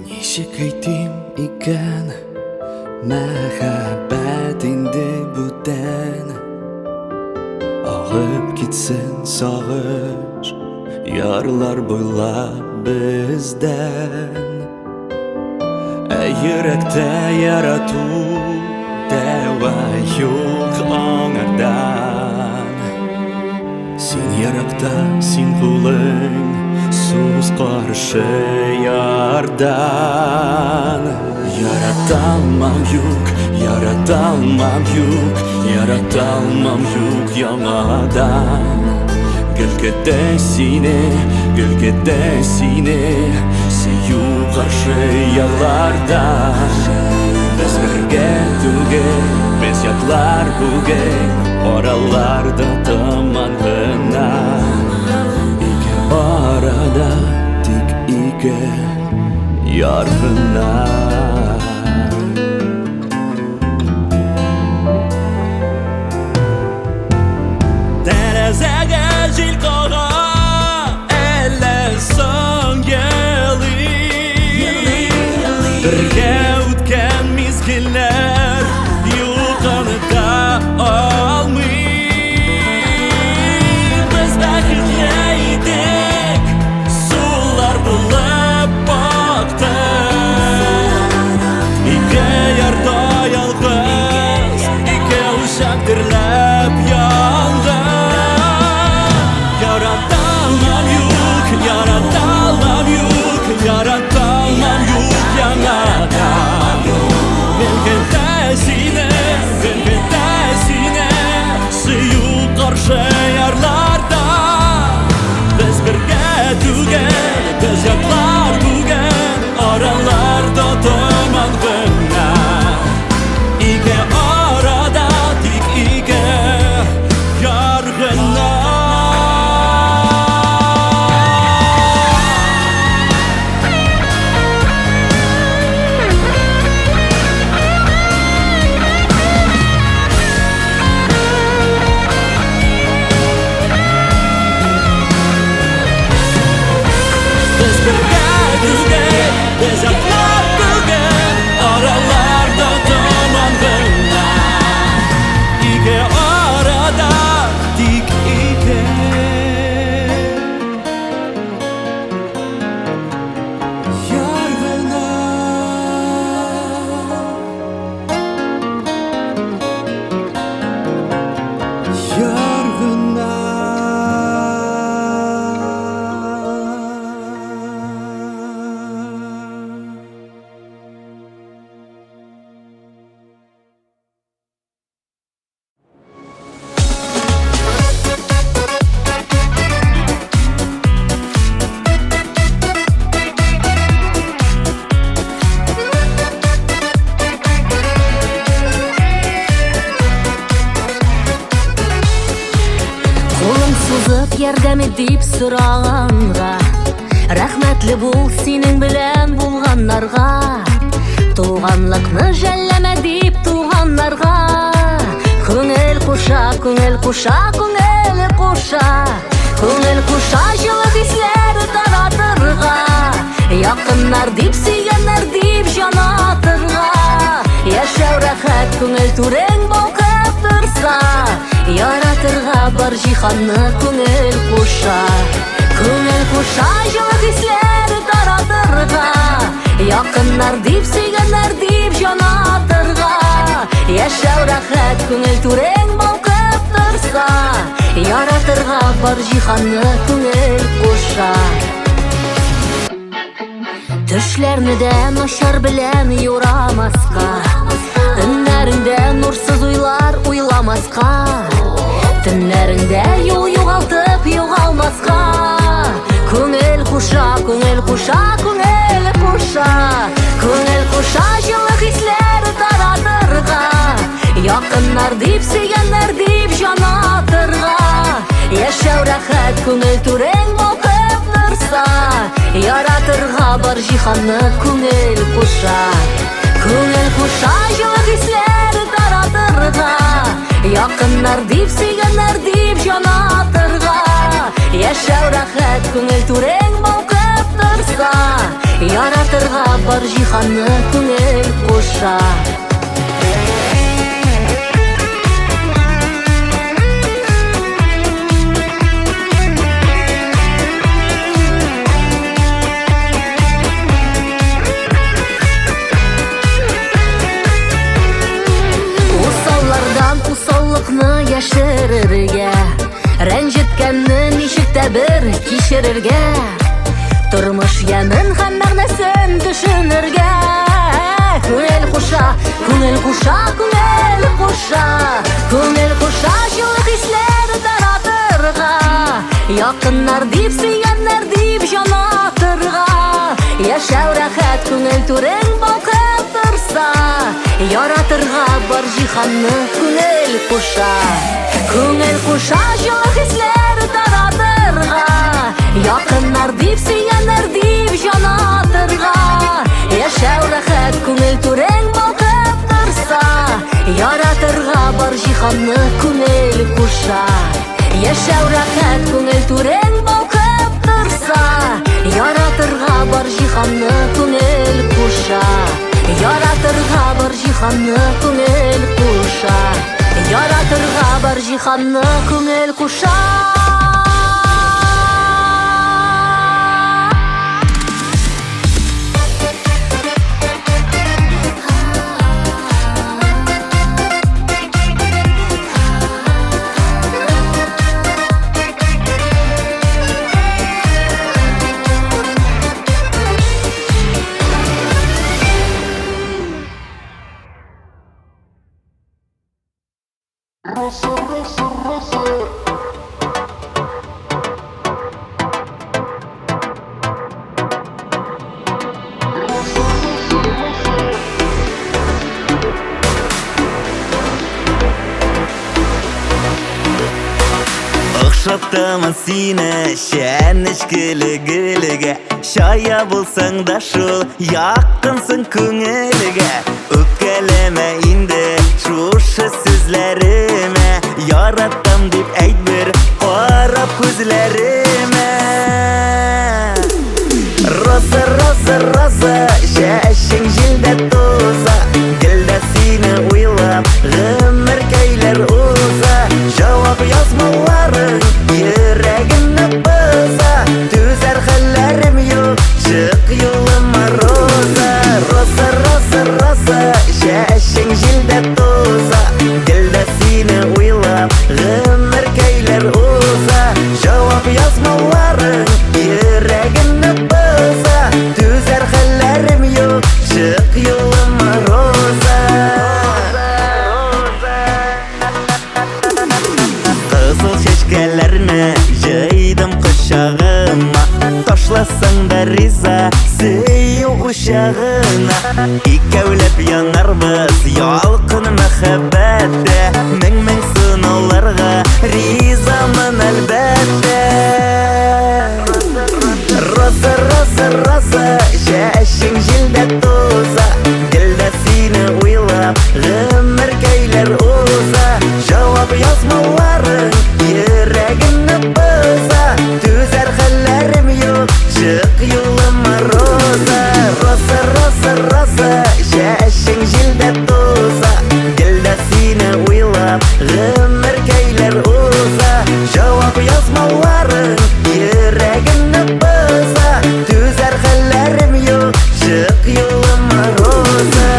Ничек әйтим икән, мәхәббәт инде бүтән. Агып китсен сагыш, ярлар буйлап бездән. Йөрәктә ярату дәва юк аңардан. Син яракта, син кулың, сүз каршы ярдан. Яраталмам юк, яраталмам юк, яраталмам юк яңадан. Гөлгедә сине, гөлгедә сине, сөю каршы яллардан. Без бергә түгел, без яклар бүген, араларда томан гына. Ике арада тик ике яр гына. Тәрәзәгә җил кага, әллә соң елый. Бергә үткән мизгелләр юканыта алмый. Без бәхетле идек, сулар булып бактык. Ике ярда ялгыз, ике ушак дөрләп янган. Яраталмам юк, яраталмам юк, яраталмам юк яңадан. Гөлгедә сине, гөлгедә сине, сөю каршы ярларда. Без бергә түгел, без яклар бүген, араларда томан гына. Ике арада тик ике яр гына. Biz bергә түгел, без яклар бүген, араларда томан гына. Ике арада тик ике яр гына. Яр гына. Кулың сузып ярдәм ит дип сораганга, рәхмәтле бул синең белән булганнарга. туганлыкны жәлләмә дип туганнарга. Күңел куша, күңел куша, күңел куша, күңел куша җылы хисләр таратырга. Якыннар дип, сөйгәннәр дип җанатырга. Яшәү рәхәт, күңел түрең балкып торса, яратырга бар җиһанны күңел куша. Күңел куша җылы хисләр таратырга. Якыннар дип, сөйгәннәр дип җанатырга. Яшәү рәхәт, күңел түрең балкып торса, яратырга бар җиһанны күңел куша. Төшләрне дә начар белән юрамаска, төннәрендә нурсыз уйлар уйламаска, төннәрендә юл югалтып югалмаска. Күңел куша, күңел куша, күңел куша, күңел куша җылы хисләр таратырга. Якыннар дип, сөйгәннәр дип җанатырга. Яшәү рәхәт, күңел түрең балкып торса, яратырга бар җиһанны күңел куша. Күңел куша җылы хисләр таратырга. Якыннар дип, сөйгәннәр дип җанатырга. Яшәү рәхәт, күңел түрең балкып торса, яратырга бар җиһанны күңел куша. Усаллыкны яшерергә, рәнҗеткәнне ничек тә бер кичерергә, тормыш ямын һәм мәгънәсен төшенергә. Күңел куша, күңел куша, күңел куша, күңел куша җылы хисләр таратырга. Якыннар дип, сөйгәннәр дип җанатырга. Яшәү рәхәт, күңел түрең балкып торса, яратырга бар җиһанны күңел куша. Күңел куша җылы хисләр таратырга. Якыннар дип, сөйгәннәр дип җанатырга. Яшәү рәхәт, күңел түрең балкып торса, яратырга бар җиһанны күңел куша. Яшәү рәхәт, күңел түрең балкып торса, яратырга бар җиһанны күңел куша. Яратырга бар җиһанны күңел куша. Яратырга бар җиһанны күңел куша. Охшаттымын сине шәнечкелегелегә, шая булсаң да шул якынсың күңелгә. Үпкәләмә инде шушы сүзләремә, яраттым дип әйт бер карап күзләремә. Роза, роза, роза, чәчең җилдә туза, гөлдә сине уйлап гомер көйләр уза. Җавап язмаларың йөрәгемне боза, түзәр хәлләрем юк, чык юлыма роза. Роза, роза, роза, чәчең җилдә туза, гөлдә сине уйлап гомер көйләр уза. Җавап язмаларың йөрәгемне боза, түзәр хәлләрем юк, чык юлыма роза. Кызыл чәчкәләрне җыйдым кочагыма, ташласаң да риза сөю учагына. Икәүләп янарбыз ялкын мәхәббәттә, мең-мең сынауларга ризамын әлбәттә. Роза, роза, роза, чәчең җилдә туза, гөлдә Яшің жилдә туза, гелдә сине уйлап, гомер көйләр уза. Җавап язмаларың йөрәгемне боза. Түзәр хәлләрем юк, чык юлыма, Роза.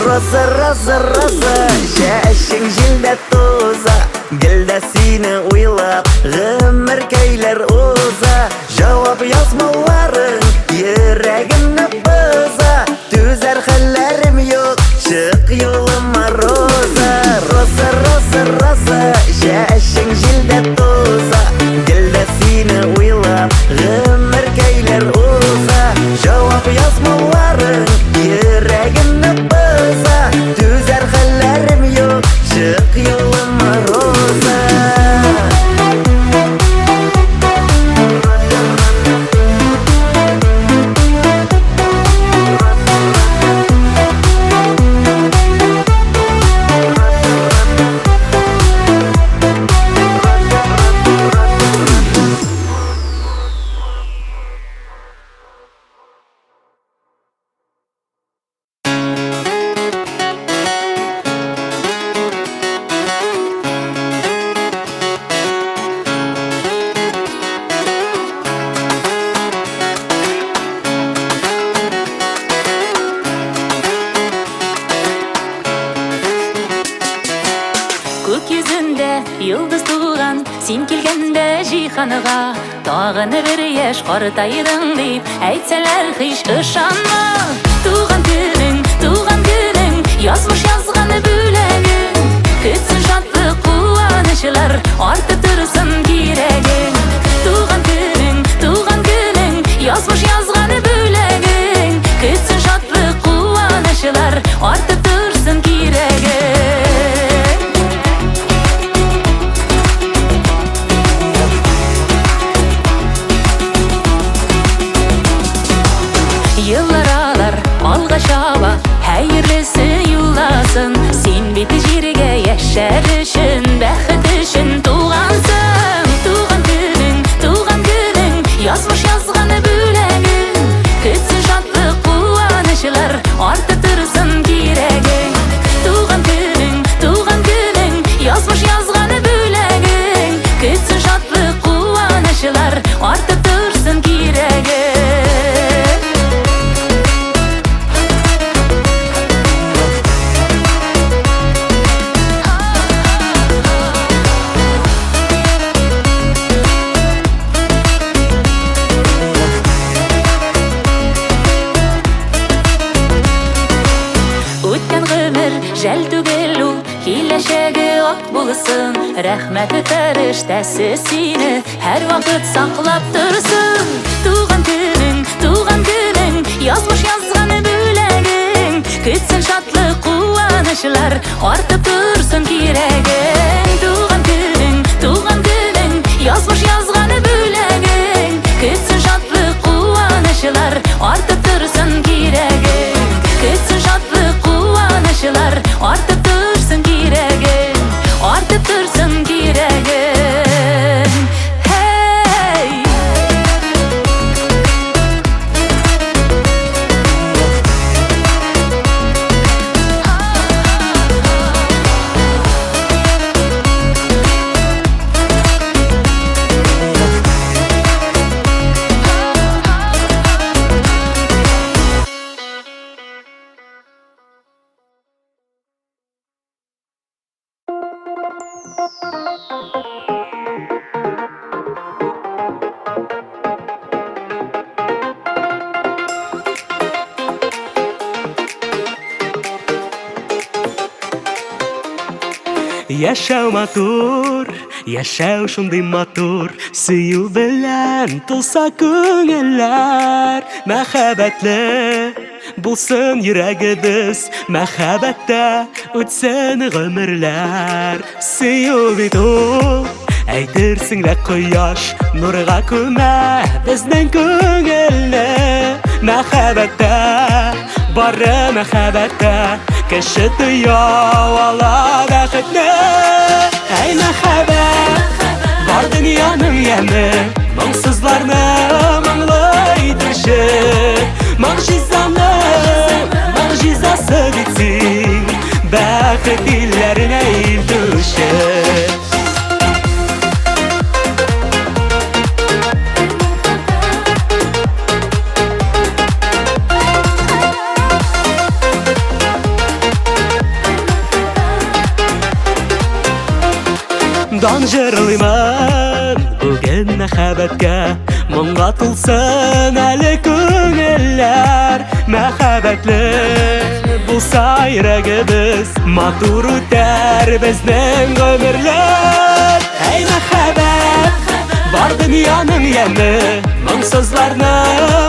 Роза, роза, роза, яшің жилдә туза, гелдә сине уйлап, гомер көйләр уза. Җавап язмаларың йөрәгемне боза. Түзәр хәлләрем юк, чык юлыма, Роза. Роза, роза, роза, яшің жилдә туза, гелдә сине уйлап, гомер көйләр уза. Җавап язмаларың йөрәгемне боза. Түзәр хәлләрем юк, чык юлыма, Роза. Көк йөзендә йолдыз туган, син килгәндә җиһанга. Тагын бер яшь картайдың дип әйтсәләр һич ышанма. Туган көнең, язмыш язган бүләгең. Көтсен шатлык куанычлар, артып торсын кирәгең. Туган көнең, язмыш язган бүләгең. Көтсен шатлык куанычлар, артып торсын кирәгең. Yıllar ağlar, alğa çaba, hayırlısı yollasın. Sen bit jirge yaşar üçün, bәхет üçün tuğansın. Tuğan günün, yazmış yazgan бүләгең. Көтсен шатлык куанычлар, артып торсын кирәгең. Туган günün, yazmış yazgan бүләгең. Көтсен шатлык куанычлар, артып торсын кирәгең. Жәл түгел ул, киләчәге ак булсын. Рәхмәт үтәр эштәсе сине, һәр вакыт саклап торсын. Туган көнең, язмыш язган бүләгең. Көтсен шатлык куанычлар, артып торсын кирәгең. Туган көнең, язмыш язган бүләгең. Көтсен шатлык куанычлар, артып торсын кирәгең. Көтсен шатлык куанычлар, артып торсын кирәгең. Артып торсын кирәгең. Hey! Яшәү матур, яшәү шундый матур. Сөю белән тулса күңелләр. Мәхәббәтле булсын йөрәгебез, мәхәббәттә үтсен гомерләр. Сөю бит ул, әйтерсең лә кояш, нурга күмә безнең күңелне. мәхәббәттә, бары мәхәббәттә, кеше тыя ала бәхетне. Әй мәхәббәт, бар дөньяның яме, моңсызларны моңлы итүче, могҗизаның могҗизасы бит син, бәхет илләренә илтүче. Дан җырлыймын бүген мәхәббәткә, моңга тулсын әле күңелләр. Мәхәббәтле булса йөрәгебез, матур үтәр безнең гомерләр. Әй мәхәббәт, бар дөньяның яме, моңсызларны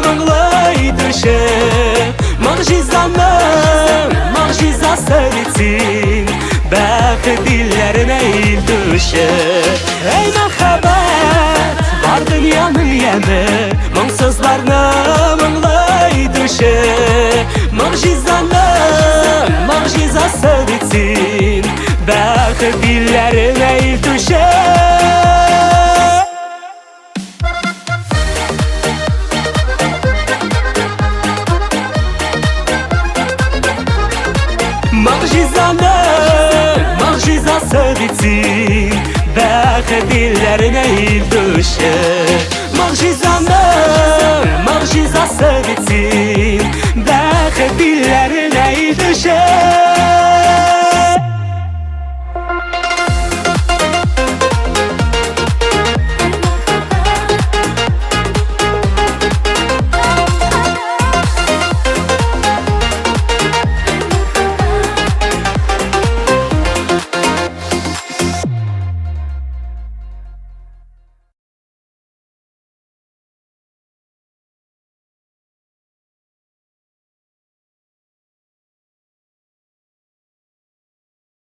моңлы итүче, могҗизаның могҗизасы бит син, бәхет илләренә илтүче. Әй мәхәббәт, бар дөньяның яме, моңсызларны моңлы итүче, могҗизаның могҗизасы бит син, бәхет илләренә илтүче. Могҗизаның могҗизасы бит син, бәхет илләренә илтүче. Могҗизаның могҗизасы бит син,